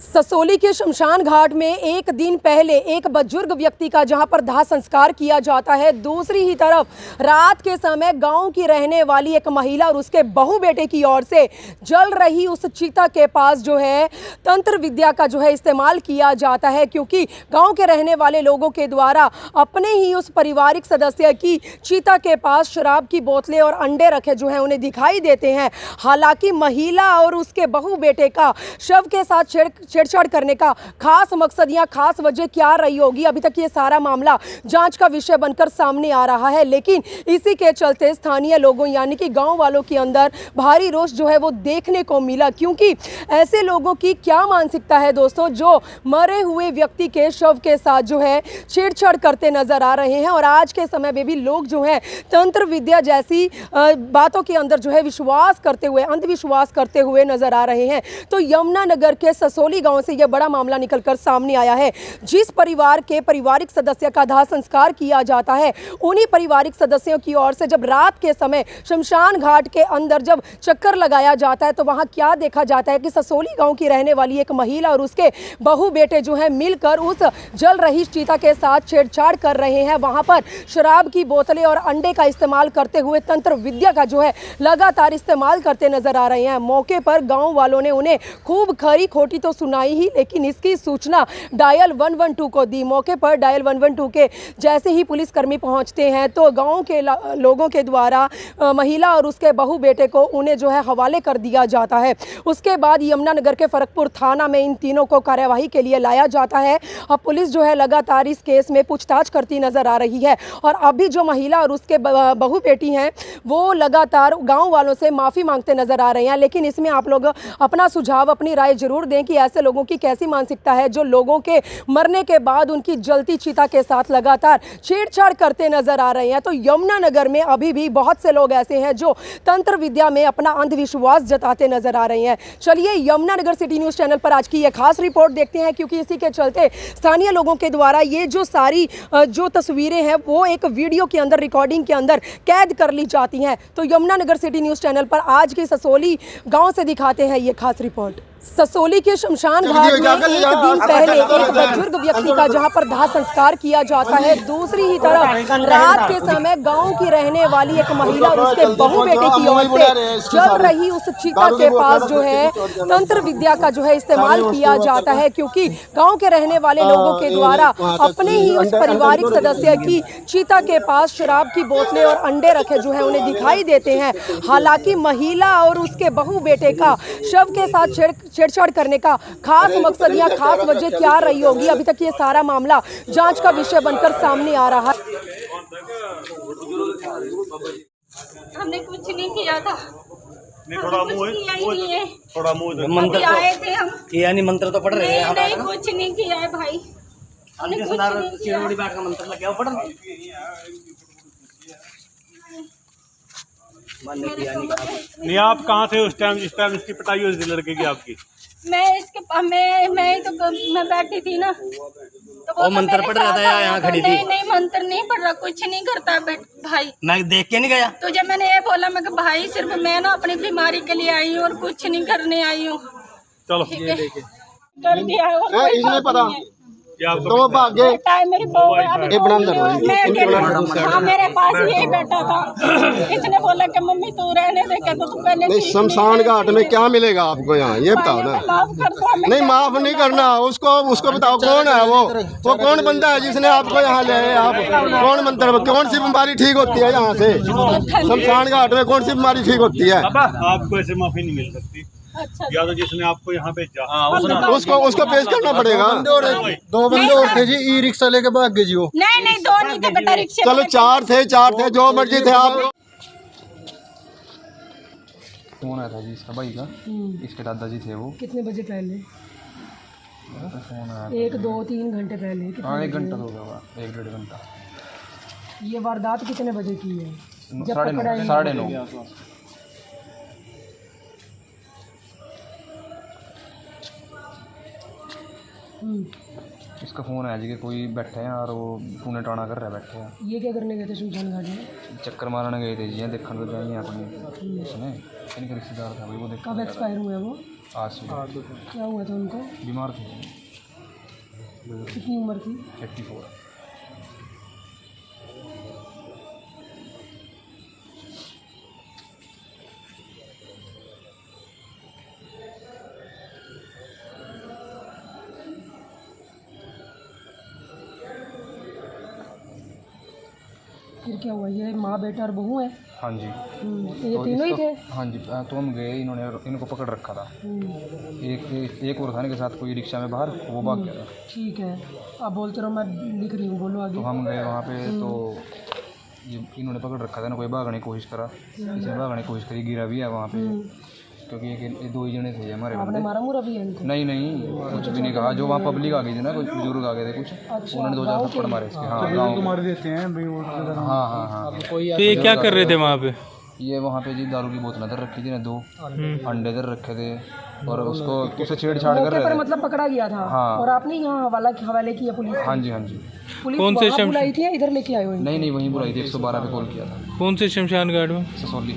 Sassoli के शमशान घाट में एक दिन पहले एक बुजुर्ग व्यक्ति का जहां पर दाह संस्कार किया जाता है, दूसरी ही तरफ रात के समय गांव की रहने वाली एक महिला और उसके बहू बेटे की ओर से जल रही उस चिता के पास जो है तंत्र विद्या का जो है इस्तेमाल किया जाता है, क्योंकि गांव के रहने वाले लोगों के द्वारा अपने ही उस पारिवारिक सदस्य की चिता के पास शराब की बोतलें और अंडे रखे जो हैं उन्हें दिखाई देते हैं। हालांकि महिला और उसके बहू बेटे का शव के साथ छेड़छाड़ करने का खास मकसद या खास वजह क्या रही होगी, अभी तक ये सारा मामला जांच का विषय बनकर सामने आ रहा है। लेकिन इसी के चलते स्थानीय लोगों यानी कि गांव वालों के अंदर भारी रोष जो है वो देखने को मिला, क्योंकि ऐसे लोगों की क्या मानसिकता है दोस्तों जो मरे हुए व्यक्ति के शव के साथ जो है छेड़छाड़ करते नजर आ रहे हैं। और आज के समय में भी लोग जो है तंत्र विद्या जैसी बातों के अंदर जो है विश्वास करते हुए, अंधविश्वास करते हुए नजर आ रहे हैं। तो यमुनानगर के ससोली गांव से यह बड़ा मामला निकलकर सामने आया है। जिस परिवार के पारिवारिक सदस्य का दाह संस्कार किया जाता है, उन्हीं पारिवारिक सदस्यों की ओर से जब रात के समय शमशान घाट के अंदर जब चक्कर लगाया जाता है तो वहां क्या देखा जाता है कि ससोली गांव की रहने वाली एक महिला और उसके बहू बेटे जो है मिलकर उस जल रही चिता के साथ छेड़छाड़ कर रहे हैं। वहां पर शराब की बोतलें और अंडे का इस्तेमाल करते हुए तंत्र विद्या का जो है लगातार इस्तेमाल करते नजर आ रहे हैं। मौके पर गांव वालों ने उन्हें खूब खरी खोटी तो सुनाई ही, लेकिन इसकी सूचना डायल 112 को दी। मौके पर डायल 112 के जैसे ही पुलिसकर्मी पहुंचते हैं तो गांव के लोगों के द्वारा महिला और उसके बहू बेटे को उन्हें जो है हवाले कर दिया जाता है। उसके बाद यमुनानगर के फरकपुर थाना में इन तीनों को कार्यवाही के लिए लाया जाता है। अब पुलिस जो है लगातार इस केस में पूछताछ करती नजर आ रही है। और अभी जो महिला और उसके बहू बेटी हैं वो लगातार गाँव वालों से माफ़ी मांगते नजर आ रहे हैं। लेकिन इसमें आप लोग अपना सुझाव, अपनी राय जरूर दें कि ऐसे लोगों की कैसी मानसिकता है जो लोगों के मरने के बाद उनकी जलती चिता के साथ लगातार छेड़छाड़ करते नजर आ रहे हैं। तो यमुनानगर में अभी भी बहुत से लोग ऐसे हैं जो तंत्र विद्या में अपना अंधविश्वास जताते नजर आ रहे हैं। चलिए यमुनानगर सिटी न्यूज़ चैनल पर आज की यह खास रिपोर्ट देखते हैं, क्योंकि इसी के चलते स्थानीय लोगों के द्वारा ये जो सारी जो तस्वीरें हैं वो एक वीडियो के अंदर, रिकॉर्डिंग के अंदर कैद कर ली जाती हैं। तो यमुनानगर सिटी न्यूज़ चैनल पर आज की ससोली गाँव से दिखाते हैं ये खास रिपोर्ट। ससोली के शमशान घाट में एक दिन पहले एक बुजुर्ग व्यक्ति का जहां पर दाह संस्कार किया जाता है, दूसरी ही तरफ रात के समय गांव की रहने वाली एक महिला और उसके बहू बेटे की ओर से जल रही उस चिता के पास जो है तंत्र विद्या का जो है इस्तेमाल किया जाता है, क्योंकि गांव के रहने वाले लोगों के द्वारा अपने ही उस पारिवारिक सदस्य की चिता के पास शराब की बोतलें और अंडे रखे जो है उन्हें दिखाई देते हैं। हालांकि महिला और उसके बहू बेटे का शव के साथ छेड़छाड़ करने का खास मकसद या खास वजह क्या रही होगी, अभी तक ये सारा मामला जांच का विषय बनकर सामने आ रहा है। हमने कुछ नहीं किया था। थोड़ा मुंह मंत्र आए थे हम, यानी मंत्र तो पढ़ रहे हैं। नहीं कुछ नहीं किया है भाई, हमने कुछ नहीं किया। बैठ का मंत्र लग गया पढ़ नहीं। आप कहाँ थे उस टाइम जिस टाइम इसकी पिटाई हुई थी लड़के की आपकी? मैं बैठी थी ना, तो वो मंत्र पढ़ रहा था या यहाँ खड़ी थी? नहीं मंत्र नहीं पढ़ रहा, कुछ नहीं करता भाई। मैं देख के नहीं गया। तो जब मैंने ये बोला मैं भाई सिर्फ मैं ना अपनी बीमारी के लिए आई हूँ और कुछ नहीं करने आई हूँ। चलो कर दिया इसने पता तो भागे मेरी मेरे पास यही बैठा था। इसने बोला कि मम्मी तू रहने दे, कहता तू पहले नहीं। शमशान घाट में क्या मिलेगा आपको यहाँ, ये बताओ ना। नहीं माफ नहीं करना उसको बताओ कौन है वो कौन बंदा है जिसने आपको यहाँ ले आए? आप कौन मंत्र, कौन सी बीमारी ठीक होती है यहाँ से? शमशान घाट में कौन सी बीमारी ठीक होती है? आपको ऐसे माफी नहीं मिल सकती। अच्छा, या तो जिसने आपको यहाँ भेजा उसको पेश करना पड़ेगा। दो बंदे और थे जी, ई रिक्शा लेके भाग गए जी वो। नहीं दो नहीं थे बेटा, रिक्शे चलो चार थे जो मर्जी थे आप। फोन आया था जी इसका भाई का, इसके दादाजी थे वो। कितने बजे पहले? फोन आया 1, 2, 3 घंटे पहले? हाँ 1 घंटा तो हो गया, 1-1.5 घंटा। ये वारदात कितने बजे की है? 9:30। इसका फोन आया जी कि कोई बैठे हैं और वो पुणे टाणा कर रहे बैठे हैं। ये क्या करने गए थे शमशान घाट में? चक्कर मारने गए थे जी, देखने तो जाइए अपनी उसने इनका रिश्तेदार था भाई, वो देख कब एक्सपायर हुए वो? आज सुबह क्या हुआ था उनको? बीमार थे। कितनी उम्र थी? 84। फिर क्या हुआ? ये माँ बेटा और बहू है? हाँ जी। ये तो तीनों ही थे? हाँ जी। तो हम गए, इन्होंने इनको पकड़ रखा था। एक और थाने के साथ कोई रिक्शा में बाहर, वो भाग गया था। ठीक है, आप बोलते रहो, मैं लिख रही हूँ, बोलो आगे। तो हम गए वहाँ पे, तो ये इन्होंने पकड़ रखा था ना, कोई भागने की कोशिश करा, किसी ने भागने की कोशिश करी, गिरा भी है वहाँ पे, क्योंकि ये दो ही जने थे हमारे आपने बंदे। मारा मुरा भी है इनको? नहीं नहीं, कुछ भी नहीं कहा। जो वहाँ पब्लिक आ गई थी ना, कुछ बुजुर्ग आ गए थे कुछ, उन्होंने 2-4 थप्पड़ मारे इसके। हाँ गाँव मार देते हैं। हाँ हाँ हाँ। तो ये क्या कर रहे थे वहाँ पे? ये वहाँ पे जी दारू की बोतल इधर रखी थी ना, 2 अंडे इधर रखे थे, और उसको उससे छेड़छाड़ कर रहे थे। मतलब पकड़ा गया था? हाँ। और आपने यहाँ हवाले किया पुलिस? हाँ जी हाँ जी। पुलिस कौन से वहाँ बुलाई थी या इधर लेके आए हो? नहीं नहीं, वहीं बुलाई थी, 112 पे कॉल किया था। कौन से शमशान घाट में? ससौली।